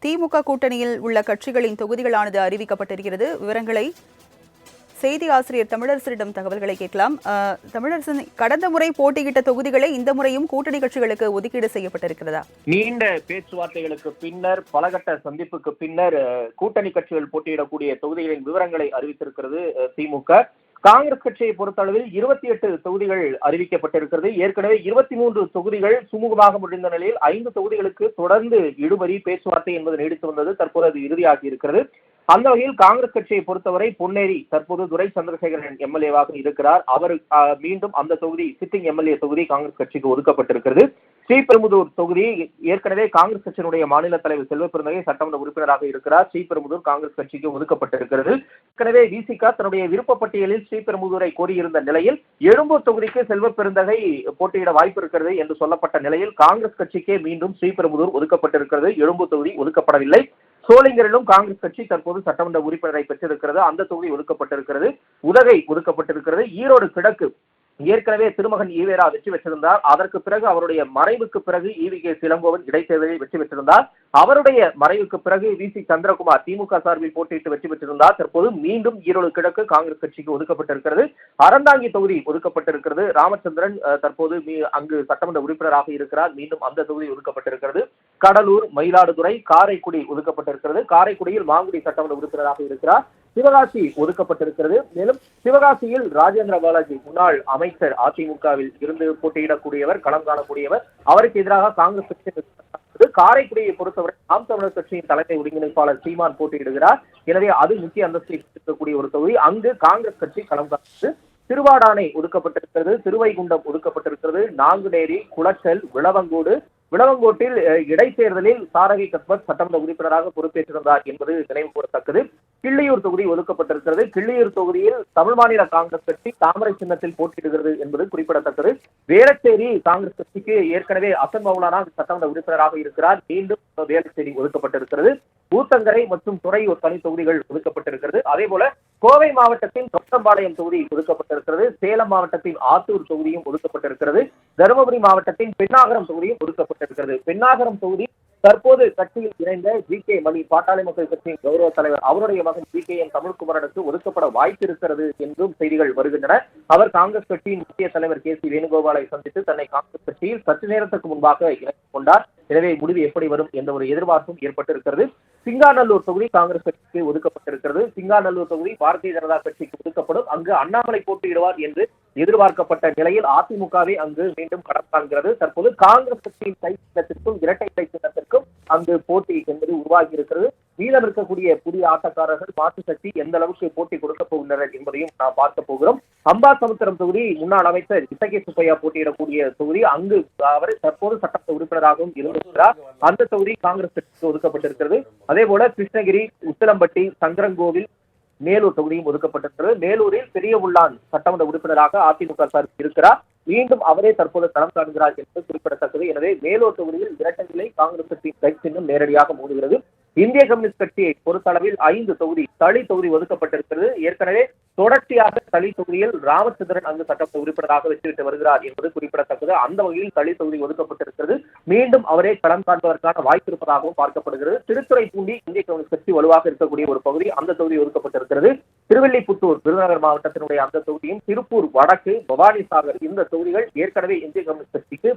திமுக கூட்டணியில் உள்ள கட்சிகளின் தொகுதிகளானது அறிவிக்கப்பட்டிருக்கிறது. விவரங்களை செய்தி ஆசிரியர் தமிழரசரிடம் தகவல்களை கேட்கலாம். தமிழரசன், கடந்த முறை போட்டியிட்ட தொகுதிகளை இந்த முறையும் கூட்டணி கட்சிகளுக்கு ஒதுக்கீடு செய்யப்பட்டிருக்கிறதா? நீண்ட பேச்சுவார்த்தைகளுக்கு பின்னர், பலகட்ட சந்திப்புக்கு பின்னர் கூட்டணி கட்சிகள் போட்டியிடக்கூடிய தொகுதிகளின் விவரங்களை அறிவித்திருக்கிறது திமுக. காங்கிரஸ் கட்சியை பொறுத்தளவில் 28 தொகுதிகள் அறிவிக்கப்பட்டிருக்கிறது. ஏற்கனவே 23 தொகுதிகள் சுமூகமாக முடிந்த நிலையில் 5 தொகுதிகளுக்கு தொடர்ந்து இழுபறி பேச்சுவார்த்தை என்பது நீடித்து வந்தது. தற்போது அது இறுதியாகி இருக்கிறது. அந்த வகையில் காங்கிரஸ் கட்சியை பொறுத்தவரை பொன்னேரி தற்போது துரை சந்திரசேகரன் எம்எல்ஏவாக இருக்கிறார். அவர் மீண்டும் அந்த தொகுதி சிட்டிங் எம்எல்ஏ தொகுதி காங்கிரஸ் கட்சிக்கு ஒதுக்கப்பட்டிருக்கிறது. ஸ்ரீபெரும்புதூர் தொகுதி ஏற்கனவே காங்கிரஸ் கட்சியினுடைய மாநில தலைவர் செல்வ பெருந்தகை சட்டமன்ற உறுப்பினராக இருக்கிறார். ஸ்ரீபெரும்புதூர் காங்கிரஸ் கட்சிக்கு ஒதுக்கப்பட்டிருக்கிறது. ஏற்கனவே விசிக தன்னுடைய விருப்பப்பட்டியலில் ஸ்ரீபெரும்புதூரை கோரியிருந்த நிலையில் எழும்பூர் தொகுதிக்கு செல்வ பெருந்தகை போட்டியிட வாய்ப்பு இருக்கிறது என்று சொல்லப்பட்ட நிலையில் காங்கிரஸ் கட்சிக்கே மீண்டும் ஸ்ரீபெரும்புதூர் ஒதுக்கப்பட்டிருக்கிறது. எழும்பூர் தொகுதி ஒதுக்கப்படவில்லை. சோளிங்கரிலும் காங்கிரஸ் கட்சி தற்போது சட்டமன்ற உறுப்பினரை பெற்றிருக்கிறது. அந்த தொகுதி ஒதுக்கப்பட்டிருக்கிறது. உதகை ஒதுக்கப்பட்டிருக்கிறது. ஈரோடு கிழக்கு ஏற்கனவே திருமகன் ஈவேரா வெற்றி பெற்றிருந்தார். அதற்கு பிறகு அவருடைய மறைவுக்கு பிறகு ஈவி.கே. இளங்கோவன் இடைத்தேர்தலில் வெற்றி பெற்றிருந்தார். அவருடைய மறைவுக்கு பிறகு வி.சி. சந்திரகுமார் திமுக சார்பில் போட்டியிட்டு வெற்றி பெற்றிருந்தார். தற்போது மீண்டும் ஈரோடு கிழக்கு காங்கிரஸ் கட்சிக்கு ஒதுக்கப்பட்டிருக்கிறது. அறந்தாங்கி தொகுதி ஒதுக்கப்பட்டிருக்கிறது. ராமச்சந்திரன் தற்போது அங்கு சட்டமன்ற உறுப்பினராக இருக்கிறார். மீண்டும் அந்த தொகுதி ஒதுக்கப்பட்டிருக்கிறது. கடலூர், மயிலாடுதுறை, காரைக்குடி ஒதுக்கப்பட்டிருக்கிறது. காரைக்குடியில் மாங்குடி சட்டமன்ற உறுப்பினராக இருக்கிறார். சிவகாசி ஒதுக்கப்பட்டிருக்கிறது. மேலும் சிவகாசியில் ராஜேந்திர பாலாஜி முன்னாள் அமைச்சர் அதிமுகவில் இருந்து போட்டியிடக்கூடியவர், களம் காணக்கூடியவர். அவருக்கு எதிராக காங்கிரஸ் கட்சி. காரைக்குடியை பொறுத்தவரை நாம் தமிழர் கட்சியின் தலைமை ஒருங்கிணைப்பாளர் சீமான் போட்டியிடுகிறார். எனவே அது முக்கிய அந்தஸ்தை இருக்கக்கூடிய ஒரு தொகுதி. அங்கு காங்கிரஸ் கட்சி களம் காண்கிறது. திருவாடானை ஒதுக்கப்பட்டிருக்கிறது. திருவைகுண்டம் ஒதுக்கப்பட்டிருக்கிறது. நாங்குநேரி, குளச்சல், விளவங்கோட்டில் இடைத்தேர்தலில் சாரகி கஸ்பத் சட்டமன்ற உறுப்பினராக பொறுப்பேற்றிருந்தார் என்பது நினைவு கூறத்தக்கது. கிள்ளியூர் தொகுதி ஒதுக்கப்பட்டிருக்கிறது. கிள்ளியூர் தொகுதியில் தமிழ் மாநில காங்கிரஸ் கட்சி தாமரை சின்னத்தில் போட்டியிடுகிறது என்பது குறிப்பிடத்தக்கது. வேளச்சேரி காங்கிரஸ் கட்சிக்கு ஏற்கனவே அசன் மௌலானா சட்டமன்ற உறுப்பினராக இருக்கிறார். மீண்டும் வேளச்சேரி ஒதுக்கப்பட்டிருக்கிறது. ஊத்தங்கரை மற்றும் துறையூர் தனி தொகுதிகள் ஒதுக்கப்பட்டிருக்கிறது. அதே போல கோவை மாவட்டத்தின் தொட்டம்பாளையம் தொகுதி ஒதுக்கப்பட்டிருக்கிறது. சேலம் மாவட்டத்தின் ஆத்தூர் தொகுதியும் ஒதுக்கப்பட்டிருக்கிறது. தருமபுரி மாவட்டத்தின் பெண்ணாகரம் தொகுதியும் ஒதுக்கப்பட்டிருக்கிறது. பெண்ணாகரம் தொகுதி தற்போது கட்சியில் இணைந்த ஜி.கே. மணி, பாட்டாளி மக்கள் கட்சியின் கௌரவ தலைவர், அவருடைய மகன் ஜி.கே.எம். தமிழ்குமரனுக்கு ஒதுக்கப்பட வாய்ப்பு இருக்கிறது என்றும் செய்திகள் வருகின்றன. அவர் காங்கிரஸ் கட்சியின் முக்கிய தலைவர் கே.சி. வேணுகோபாலை சந்தித்து தன்னை காங்கிரஸ் கட்சியில் சற்று நேரத்துக்கு முன்பாக இணைத்துக் கொண்டார். எனவே முடிவு எப்படி வரும் என்ற ஒரு எதிர்பார்ப்பும் ஏற்பட்டிருக்கிறது. சிங்காநல்லூர் தொகுதி காங்கிரஸ் கட்சிக்கு ஒதுக்கப்பட்டிருக்கிறது. சிங்காநல்லூர் தொகுதி பாரதிய ஜனதா கட்சிக்கு ஒதுக்கப்படும். அங்கு அண்ணாமலை போட்டியிடுவார் என்று எதிர்பார்க்கப்பட்ட நிலையில் அதிமுகவே அங்கு மீண்டும் களம் காண்கிறது. தற்போது காங்கிரஸ் கட்சியின் கை சின்னத்திற்கும் இரட்டை கை சின்னத்திற்கும் அங்கு போட்டி என்பது உருவாகி இருக்கிறது. மீதம் இருக்கக்கூடிய புதிய ஆட்டக்காரர்கள் மாற்று சக்தி எந்த அளவுக்கு போட்டி கொடுக்க போகின்றனர் என்பதையும் நாம் பார்க்க போகிறோம். அம்பாசமுத்திரம் தொகுதி முன்னாள் அமைச்சர் இசகே சுப்பையா போட்டியிடக்கூடிய தொகுதி. அங்கு அவர் தற்போது சட்டமன்ற உறுப்பினராகவும் இருந்திருக்கிறார். அந்த தொகுதி காங்கிரஸ் கட்சிக்கு ஒதுக்கப்பட்டிருக்கிறது. அதே போல கிருஷ்ணகிரி, உசிலம்பட்டி, சங்கரங்கோவில், மேலூர் தொகுதியும் ஒதுக்கப்பட்டிருக்கிறது. மேலூரில் பெரிய உள்ளான் சட்டமன்ற உறுப்பினராக அதிமுக சார்பில் இருக்கிறார். மீண்டும் அவரே தற்போது களம் காண்கிறார் என்பது குறிப்பிடத்தக்கது. எனவே மேலூர் தொகுதியில் இரட்டை நிலை காங்கிரஸ் கட்சியின் கை சின்னம் நேரடியாக மோதுகிறது. இந்திய கம்யூனிஸ்ட் கட்சியை பொறுத்தளவில் 5 தொகுதி தளி தொகுதி ஒதுக்கப்பட்டிருக்கிறது. ஏற்கனவே தொடர்ச்சியாக தளி தொகுதியில் ராமச்சந்திரன் அங்கு சட்டமன்ற உறுப்பினராக வெற்றி பெற்று வருகிறார் என்பது குறிப்பிடத்தக்கது. அந்த வகையில் தளி தொகுதி ஒதுக்கப்பட்டிருக்கிறது. மீண்டும் அவரே களம் காண்பதற்கான வாய்ப்பு இருப்பதாகவும் பார்க்கப்படுகிறது. திருத்துறைப்பூண்டி இந்திய கம்யூனிஸ்ட் கட்சி வலுவாக இருக்கக்கூடிய ஒரு பகுதி. அந்த தொகுதி ஒதுக்கப்பட்டிருக்கிறது. திருவெல்லிபுத்தூர் விருதுநகர் மாவட்டத்தினுடைய அந்த தொகுதியும், திருப்பூர் வடக்கு, பவானிசாகர் இந்த தொகுதிகள் ஏற்கனவே இந்திய கம்யூனிஸ்ட் கட்சிக்கு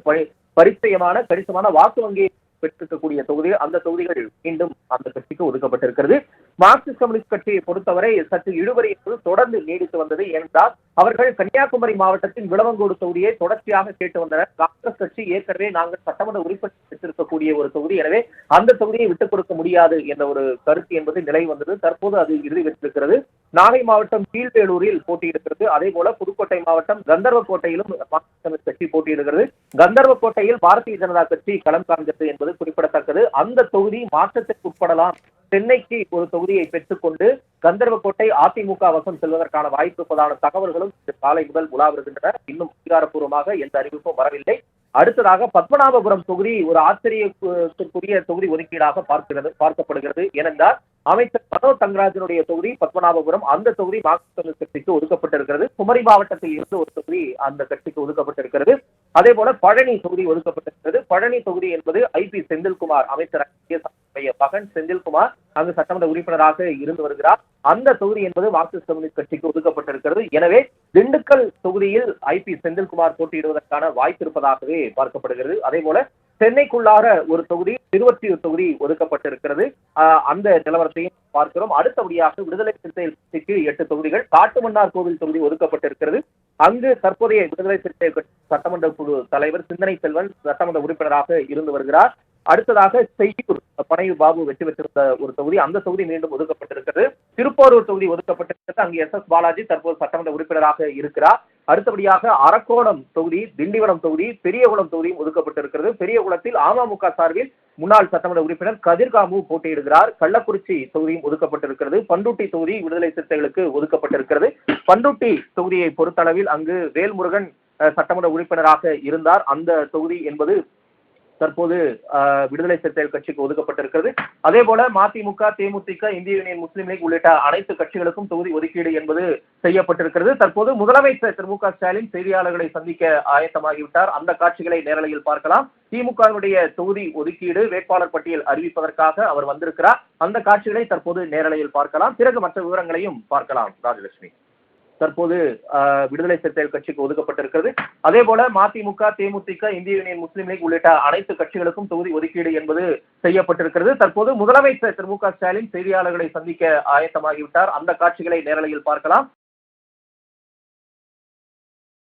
பரிச்சயமான கணிசமான வாக்கு வங்கியை பெற்றிருக்கக்கூடிய தொகுதி. அந்த தொகுதிகள் மீண்டும் அந்த கட்சிக்கு ஒதுக்கப்பட்டிருக்கிறது. மார்க்சிஸ்ட் கம்யூனிஸ்ட் கட்சியை பொறுத்தவரை சற்று இழுபறி என்பது தொடர்ந்து நீடித்து வந்தது. ஏனென்றால் அவர்கள் கன்னியாகுமரி மாவட்டத்தின் விளவங்கோடு தொகுதியை தொடர்ச்சியாக கேட்டு வந்தனர். காங்கிரஸ் கட்சி ஏற்கனவே நாங்கள் சட்டமன்ற உறுப்பினர் பெற்றிருக்கக்கூடிய ஒரு தொகுதி, எனவே அந்த தொகுதியை விட்டுக் கொடுக்க முடியாது என்ற ஒரு கருத்து என்பது நிலை வந்தது. தற்போது அது இறுதி பெற்றிருக்கிறது. நாகை மாவட்டம் கீழ்வேலூரில் போட்டியிடுகிறது. அதே போல புதுக்கோட்டை மாவட்டம் கந்தர்வக்கோட்டையிலும் மார்க்சிஸ்ட் கம்யூனிஸ்ட் கட்சி போட்டியிடுகிறது. கந்தர்வக்கோட்டையில் பாரதிய ஜனதா கட்சி களம் காண்கிறது என்பது குறிப்பிடத்தக்கது. அந்த தொகுதி மாற்றத்திற்கு உட்படலாம். சென்னைக்கு ஒரு தொகுதியை பெற்றுக்கொண்டு கந்தர்வக்கோட்டை அதிமுக வசம் செல்வதற்கான வாய்ப்பு இருப்பதான தகவல்களும் காலை முதல் உலா வருகின்றன. இன்னும் அதிகாரப்பூர்வமாக எந்த அறிவிப்பும் வரவில்லை. அடுத்ததாக பத்மநாபபுரம் தொகுதி ஒரு ஆச்சரியத்திற்குரிய தொகுதி ஒதுக்கீடாக பார்க்கப்படுகிறது. ஏனென்றால் அமைச்சர் மனோ தங்கராஜனுடைய தொகுதி பத்மநாபபுரம், அந்த தொகுதி மார்க்சிஸ்ட் கம்யூனிஸ்ட் கட்சிக்கு ஒதுக்கப்பட்டிருக்கிறது. குமரி மாவட்டத்தில் இருந்து ஒரு தொகுதி அந்த கட்சிக்கு ஒதுக்கப்பட்டிருக்கிறது. அதே போல பழனி தொகுதி ஒதுக்கப்பட்டிருக்கிறது. பழனி தொகுதி என்பது ஐபி செந்தில்குமார் அமைச்சர் மகன் செந்தில்குமார் அங்கு சட்டமன்ற உறுப்பினராக இருந்து வருகிறார். அந்த தொகுதி என்பது மார்க்சிஸ்ட் கம்யூனிஸ்ட் கட்சிக்கு ஒதுக்கப்பட்டிருக்கிறது. எனவே திண்டுக்கல் தொகுதியில் ஐபி செந்தில்குமார் போட்டியிடுவதற்கான வாய்ப்பு இருப்பதாகவே பார்க்கப்படுகிறது. அதே போல சென்னைக்குள்ளார ஒரு தொகுதி, திருவொற்றியூர் தொகுதி ஒதுக்கப்பட்டிருக்கிறது. அந்த நிலவரத்தையும் பார்க்கிறோம். அடுத்தபடியாக விடுதலை சிறுத்தைகள் கட்சிக்கு 8 தொகுதிகள், காட்டுமன்னார் கோவில் தொகுதி ஒதுக்கப்பட்டிருக்கிறது. அங்கு தற்போதைய விடுதலை சிறுத்தைகள் கட்சி சட்டமன்ற குழு தலைவர் சிந்தனை செல்வன் சட்டமன்ற உறுப்பினராக இருந்து வருகிறார். அடுத்ததாக செய்யூர் பனையூர் பாபு வெற்றி பெற்றிருந்த ஒரு தொகுதி, அந்த தொகுதி மீண்டும் ஒதுக்கப்பட்டிருக்கிறது. திருப்போரூர் தொகுதி ஒதுக்கப்பட்டிருக்கிறது. அங்கு எஸ் பாலாஜி தற்போது சட்டமன்ற உறுப்பினராக இருக்கிறார். அடுத்தபடியாக அரக்கோணம் தொகுதி, திண்டிவனம் தொகுதி, பெரியகுளம் தொகுதியும் ஒதுக்கப்பட்டிருக்கிறது. பெரியகுளத்தில் அமமுக சார்பில் முன்னாள் சட்டமன்ற உறுப்பினர் கதிர்காமு போட்டியிடுகிறார். கள்ளக்குறிச்சி தொகுதியும் ஒதுக்கப்பட்டிருக்கிறது. பண்ருட்டி தொகுதி விடுதலை சிறுத்தைகளுக்கு ஒதுக்கப்பட்டிருக்கிறது. பண்ருட்டி தொகுதியை பொறுத்தளவில் அங்கு வேல்முருகன் சட்டமன்ற உறுப்பினராக இருந்தார். அந்த தொகுதி என்பது தற்போது விடுதலை சிறுத்தைகள் கட்சிக்கு ஒதுக்கப்பட்டிருக்கிறது. அதே போல மதிமுக, தேமுதிக, இந்திய யூனியன் முஸ்லீம் லீக் உள்ளிட்ட அனைத்து கட்சிகளுக்கும் தொகுதி ஒதுக்கீடு என்பது செய்யப்பட்டிருக்கிறது. தற்போது முதலமைச்சர் திரு மு க ஸ்டாலின் செய்தியாளர்களை சந்திக்க ஆயத்தமாகிவிட்டார். அந்த காட்சிகளை நேரலையில் பார்க்கலாம். திமுகவினுடைய தொகுதி ஒதுக்கீடு வேட்பாளர் பட்டியல் அறிவிப்பதற்காக அவர் வந்திருக்கிறார். அந்த காட்சிகளை தற்போது நேரலையில் பார்க்கலாம். பிறகு மற்ற விவரங்களையும் பார்க்கலாம். ராஜலட்சுமி, தற்போது விடுதலை சிறுத்தைகள் கட்சிக்கு ஒதுக்கப்பட்டிருக்கிறது. அதே போல மதிமுக, தேமுதிக, இந்திய யூனியன் முஸ்லீம் லீக் உள்ளிட்ட அனைத்து கட்சிகளுக்கும் தொகுதி ஒதுக்கீடு என்பது செய்யப்பட்டிருக்கிறது. தற்போது முதலமைச்சர் திரு மு க ஸ்டாலின் செய்தியாளர்களை சந்திக்க ஆயத்தமாகிவிட்டார். அந்த காட்சிகளை நேரலையில் பார்க்கலாம்.